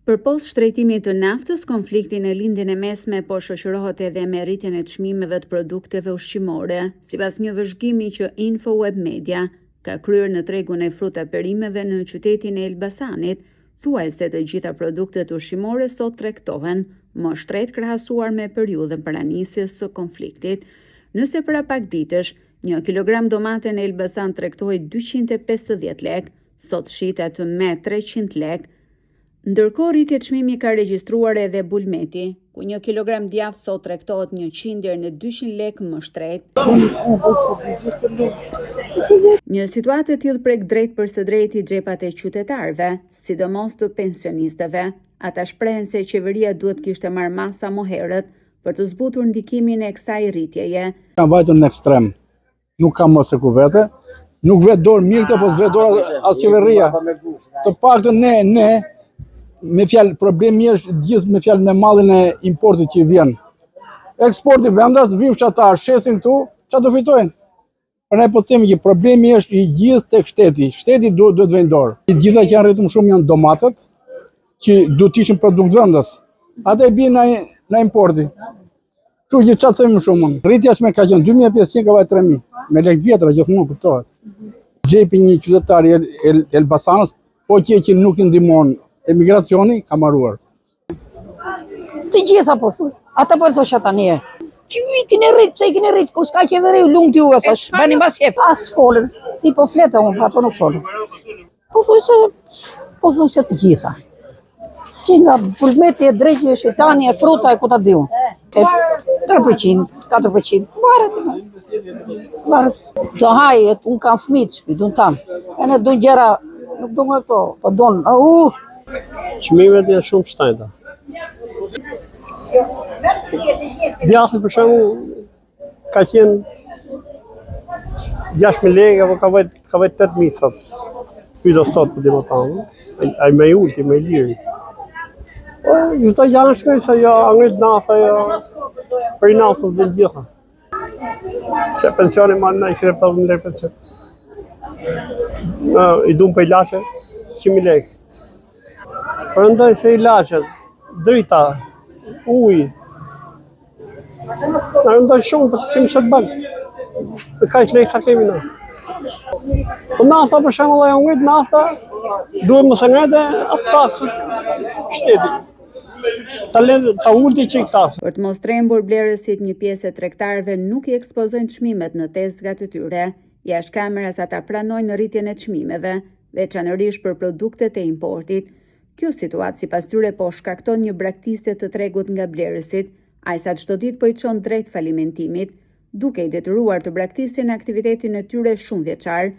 Përpos shtrejtimit të naftës, konflikti në lindjen e mesme po shoqërohet edhe me rritjen e çmimeve të produkteve ushqimore, sipas një vëzhgimi që InfoWeb Media ka kryer në tregun e fruta perimeve në qytetin e Elbasanit, thuajse të gjitha produktet ushqimore sot tregtohen më shtret krahasuar me periudhën paranisjes së konfliktit. Nëse para pak ditësh, 1 kilogram domate në Elbasan tregtohej 250 lek, sot shitet me 300 lek. Ndërkohë rritje çmimi ka regjistruar edhe Bulmeti, ku 1 kilogram djathë sot tregtohet 100 deri në 200 lek më shtret. Një situatë e tillë prek drejt për së drejti xhepat e qytetarëve, sidomos të pensionistëve. Ata shprehen se qeveria duhet kishte marrë masa më herët për të zbutur ndikimin e kësaj rritjeje. Kam vajtur në ekstrem, nuk kam mos e ku vete, nuk vet dorë mirë të, po s'vet dorë as qeveria. Të paktën ne me fjalë problemi është gjithë me fjalë me mallin e importit që vjen. Eksporti vendas, vim fshatar, shesin këtu, çfarë do fitojnë? Por ne po themi që problemi është i gjithë tek shteti. Shteti duhet vënë dorë. Të gjitha që janë rritur shumë janë domatet, që duhet të ishin produkt vendas. Ata e bien në importi. Kështu që çfarë them më shumë. Rritja që ka qenë 2500 ka vajtë 3000. Me lekë vjetra gjithmonë kuptohet. Xhepi një qytetar i Elbasanës, po që nuk i ndihmon emigracioni, ka marruar. Të gjitha po thuj, ata po thosh tani. Që i keni rrit, pse i keni rrit, kur s'ka qeveri, lumt ju e thosh, bani mbas shef. As folën, ti po fletë unë, ato nuk folën. Po thuj se të gjitha. Që nga Bulmeti e Drejqi e Shejtani e fruta e ku ta di unë. 3%, 4%, varet. Do hajet, unë kam fëmijë të shtëpi, duan tanë. E ne duan gjëra, nuk duan këto, po duan. Çmimet janë shumë shtrenjta. Djathi për shembull ka qenë 6.000 lekë apo ka vetë 8.000 sot. Pyeta sot po më thonë. Ai më ulti, më liri. Gjithë janë shkoj se jo anglit nasa jo për nasës dhe gjitha. Që pensioni ma në i kire 50.000 lekë pension. I duam për ilaçe 100.000 lekë. Përndaj se ilaçet, drita, ujë. Në rëndoj shumë për të kemi qëtë bëllë. Për kajtë lekë sa kemi në. Po nafta për shemë dhe ngrit nafta, duhet më së ngajtë atë taksë shteti. Ta ulti qik taksë. Për të mos trembur blerësit, një pjesë e tregtarëve nuk i ekspozojnë çmimet në tezgat e tyre. Jashtë kameras ata pranojnë rritjen e çmimeve, veçanërisht për produktet e importit. Kjo situatë sipas tyre po shkakton një braktisje të tregut nga blerësit, ajsa çdo ditë po i çon drejt falimentimit, duke i detyruar të braktisjen aktivitetin e tyre shumë vjeçar.